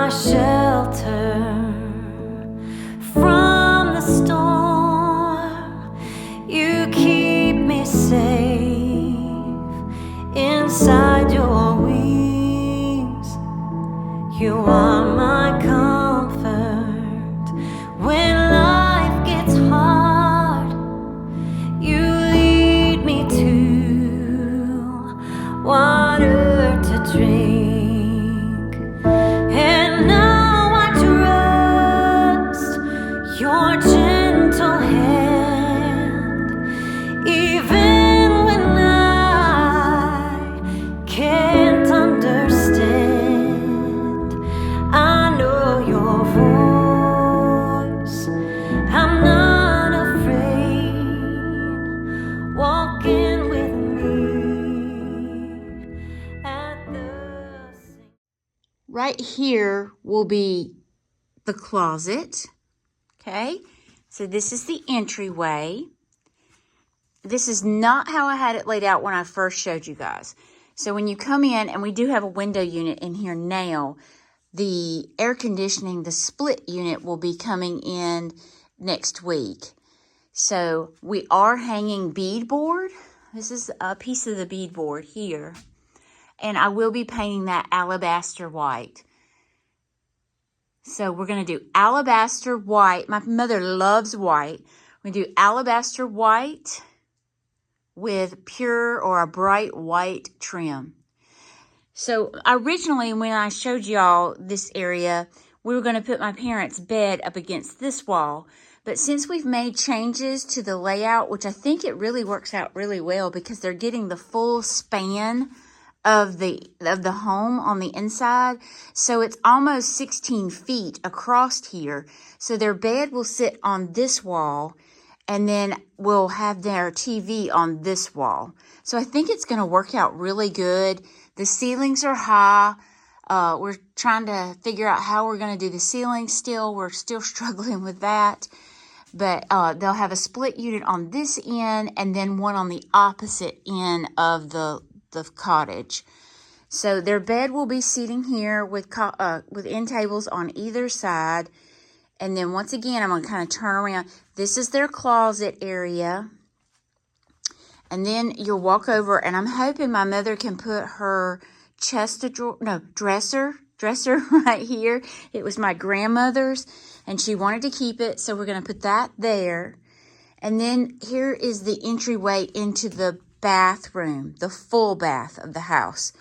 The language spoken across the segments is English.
my shelter from the storm. You keep me safe inside your wings. You are my comfort when life gets hard. You lead me to water to drink, and now I trust your gentle hand, even when I can't understand. I know your voice, I'm not afraid, walking with me at the same. Right here will be the closet. Okay, so this is the entryway. This is not how I had it laid out when I first showed you guys. So when you come in, and we do have a window unit in here now, the air conditioning, the split unit, will be coming in next week. So we are hanging beadboard. This is a piece of the beadboard here. And I will be painting that alabaster white. So we're going to do alabaster white. My mother loves white. We're going to do alabaster white with pure or a bright white trim. So originally when I showed y'all this area, we were going to put my parents' bed up against this wall. But since we've made changes to the layout, which I think it really works out really well because they're getting the full span of the home on the inside. So it's almost 16 feet across here. So their bed will sit on this wall, and then we'll have their TV on this wall. So I think it's going to work out really good. The ceilings are high. We're trying to figure out how we're going to do the ceiling still. We're still struggling with that. But they'll have a split unit on this end and then one on the opposite end of the cottage. So their bed will be sitting here with end tables on either side. And then once again, I'm going to kind of turn around. This is their closet area. And then you'll walk over, and I'm hoping my mother can put her dresser right here. It was my grandmother's, and she wanted to keep it, so we're going to put that there. And then here is the entryway into the bathroom, the full bath of the house.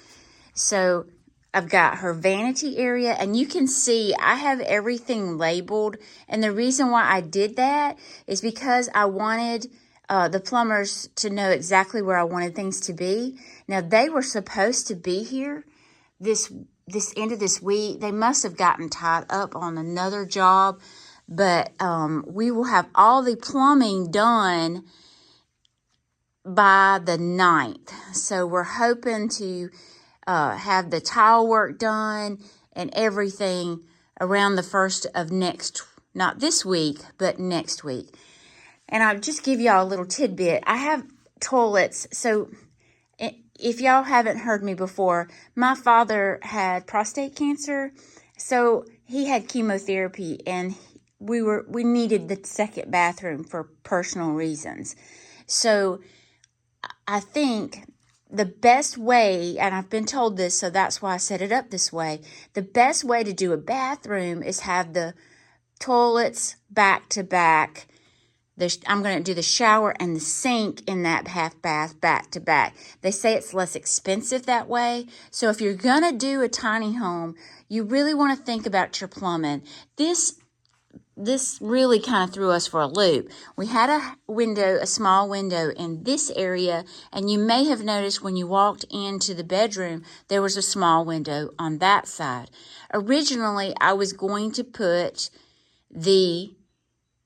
So I've got her vanity area, and you can see I have everything labeled. And the reason why I did that is because I wanted the plumbers to know exactly where I wanted things to be. Now, they were supposed to be here this end of this week. They must have gotten tied up on another job, but we will have all the plumbing done by the 9th. So we're hoping to have the tile work done and everything around the 1st of not this week, but next week. And I'll just give y'all a little tidbit. I have toilets. So if y'all haven't heard me before, my father had prostate cancer. So he had chemotherapy, and we needed the second bathroom for personal reasons. So I think the best way, and I've been told this, so that's why I set it up this way. The best way to do a bathroom is have the toilets back to back. I'm going to do the shower and the sink in that half bath back to back. They say it's less expensive that way. So if you're going to do a tiny home, you really want to think about your plumbing. This really kind of threw us for a loop. We had a small window in this area, and you may have noticed when you walked into the bedroom, there was a small window on that side. Originally, I was going to put the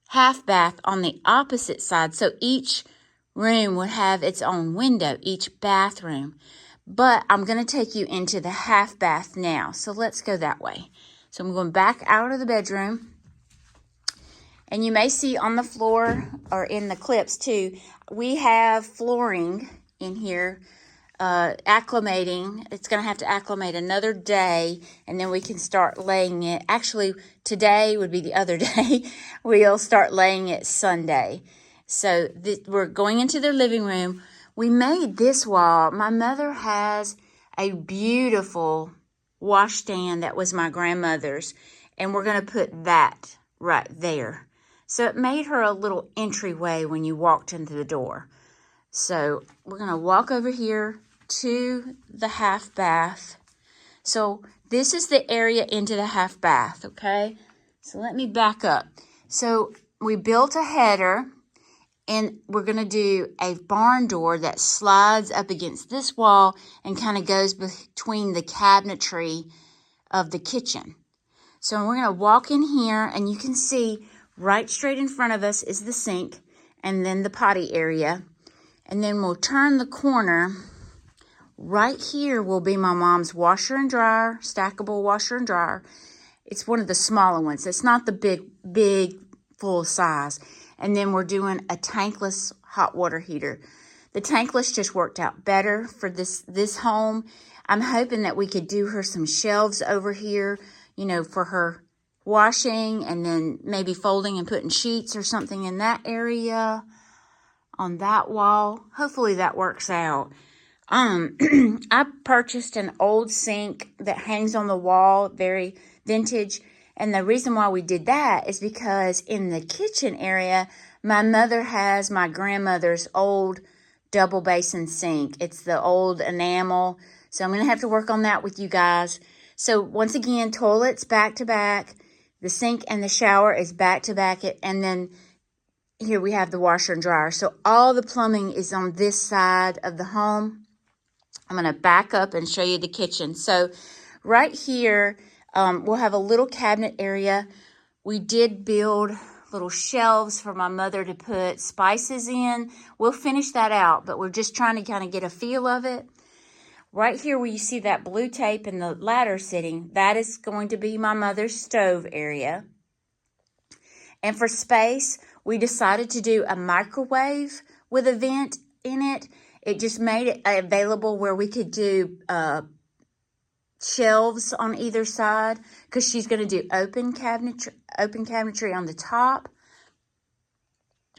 half bath on the opposite side, so each room would have its own window, each bathroom. But I'm going to take you into the half bath now, so let's go that way. So I'm going back out of the bedroom, and you may see on the floor, or in the clips too, we have flooring in here acclimating. It's going to have to acclimate another day, and then we can start laying it. Actually, today would be the other day. We'll start laying it Sunday. So we're going into their living room. We made this wall. My mother has a beautiful washstand that was my grandmother's, and we're going to put that right there. So it made her a little entryway when you walked into the door. So we're going to walk over here to the half bath. So this is the area into the half bath, okay? So let me back up. So we built a header, and we're going to do a barn door that slides up against this wall and kind of goes between the cabinetry of the kitchen. So we're going to walk in here, and you can see right straight in front of us is the sink and then the potty area. And then we'll turn the corner. Right here will be my mom's washer and dryer, stackable washer and dryer. It's one of the smaller ones. It's not the big full size. And then we're doing a tankless hot water heater. The tankless just worked out better for this home. I'm hoping that we could do her some shelves over here, you know, for her washing, and then maybe folding and putting sheets or something in that area on that wall. Hopefully that works out. I purchased an old sink that hangs on the wall, very vintage. And the reason why we did that is because in the kitchen area, my mother has my grandmother's old double basin sink. It's the old enamel. So I'm going to have to work on that with you guys. So once again, toilets back to back. The sink and the shower is back to back. And then here we have the washer and dryer. So all the plumbing is on this side of the home. I'm going to back up and show you the kitchen. So right here, we'll have a little cabinet area. We did build little shelves for my mother to put spices in. We'll finish that out, but we're just trying to kind of get a feel of it. Right here where you see that blue tape and the ladder sitting, that is going to be my mother's stove area. And for space, we decided to do a microwave with a vent in it. It just made it available where we could do shelves on either side, because she's going to do open cabinetry on the top,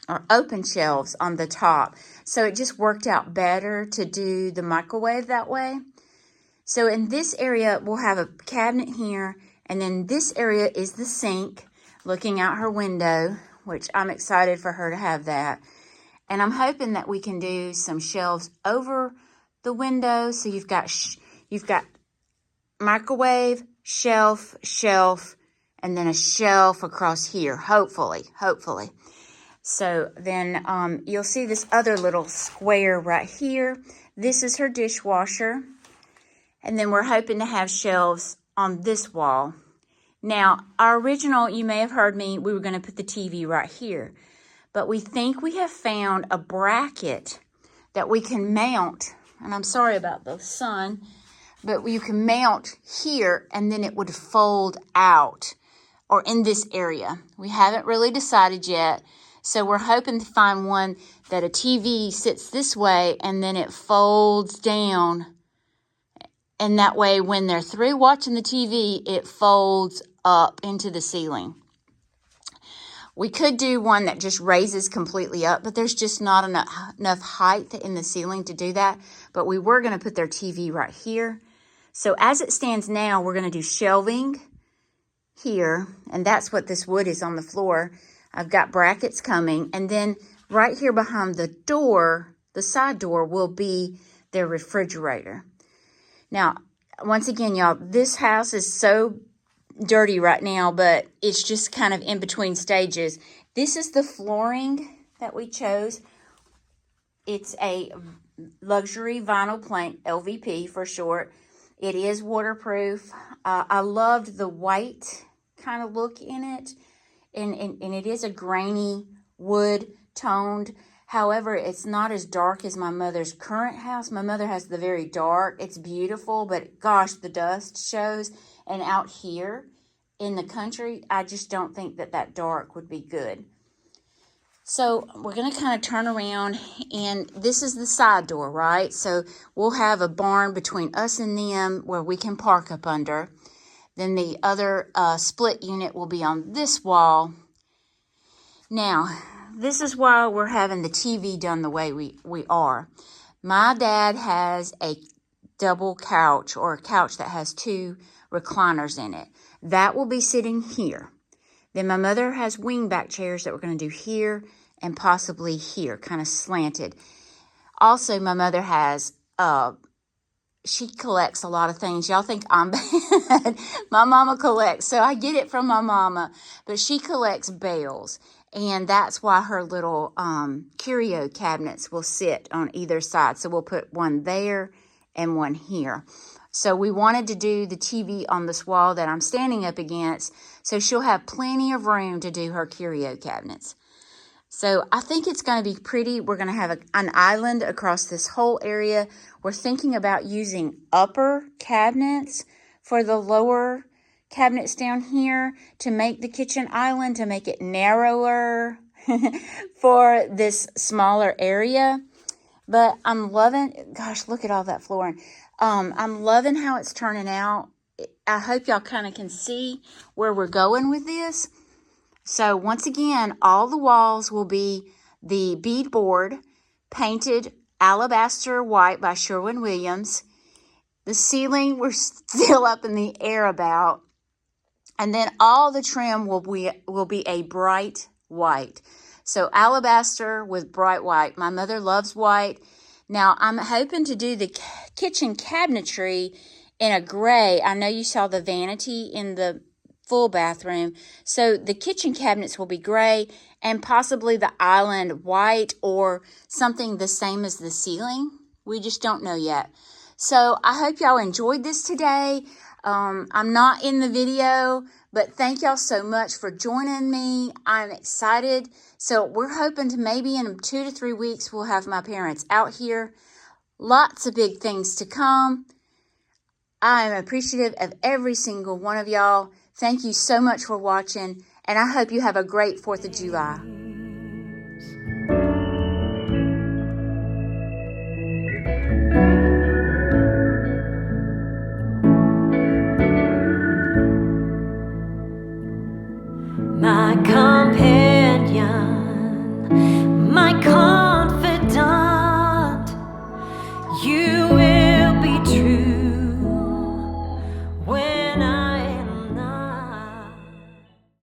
or open shelves on the top. So it just worked out better to do the microwave that way. So in this area, we'll have a cabinet here, and then this area is the sink looking out her window, which I'm excited for her to have that. And I'm hoping that we can do some shelves over the window. So you've got microwave, shelf, and then a shelf across here, hopefully. So then you'll see this other little square right here. This is her dishwasher. And then we're hoping to have shelves on this wall. Now, our original, you may have heard me, we were going to put the TV right here. But we think we have found a bracket that we can mount. And I'm sorry about the sun, but you can mount here, and then it would fold out, or in this area. We haven't really decided yet. So we're hoping to find one that a TV sits this way, and then it folds down. And that way, when they're through watching the TV, it folds up into the ceiling. We could do one that just raises completely up, but there's just not enough height in the ceiling to do that. But we were going to put their TV right here. So as it stands now, we're going to do shelving here. And that's what this wood is on the floor. I've got brackets coming. And then right here behind the door, the side door, will be their refrigerator. Now, once again, y'all, this house is so dirty right now, but it's just kind of in between stages. This is the flooring that we chose. It's a luxury vinyl plank, LVP for short. It is waterproof. I loved the white kind of look in it, and it is a grainy wood toned. However, it's not as dark as my mother's current house. My mother has the very dark. It's beautiful, but gosh, the dust shows. And out here in the country, I just don't think that dark would be good. So we're going to kind of turn around, and this is the side door, right? So we'll have a barn between us and them where we can park up under. Then the other split unit will be on this wall. Now, this is why we're having the TV done the way we are. My dad has a double couch, or a couch that has 2 recliners in it. That will be sitting here. Then my mother has wingback chairs that we're going to do here and possibly here, kind of slanted. Also, my mother has, she collects a lot of things. Y'all think I'm bad. My mama collects, so I get it from my mama. But she collects bells, and that's why her little curio cabinets will sit on either side. So we'll put one there and one here. So we wanted to do the TV on this wall that I'm standing up against, so she'll have plenty of room to do her curio cabinets. So I think it's going to be pretty. We're going to have an island across this whole area. We're thinking about using upper cabinets for the lower cabinets down here to make the kitchen island, to make it narrower for this smaller area. But I'm loving, gosh, look at all that flooring. I'm loving how it's turning out. I hope y'all kind of can see where we're going with this. So once again, all the walls will be the beadboard, painted alabaster white by Sherwin-Williams. The ceiling, we're still up in the air about. And then all the trim will be a bright white. So alabaster with bright white. My mother loves white. Now, I'm hoping to do the kitchen cabinetry in a gray. I know you saw the vanity in the full bathroom. So the kitchen cabinets will be gray, and possibly the island white, or something the same as the ceiling. We just don't know yet. So I hope y'all enjoyed this today. I'm not in the video, but thank y'all so much for joining me. I'm excited. So we're hoping to maybe in 2 to 3 weeks, we'll have my parents out here. Lots of big things to come. I am appreciative of every single one of y'all. Thank you so much for watching, and I hope you have a great 4th of July.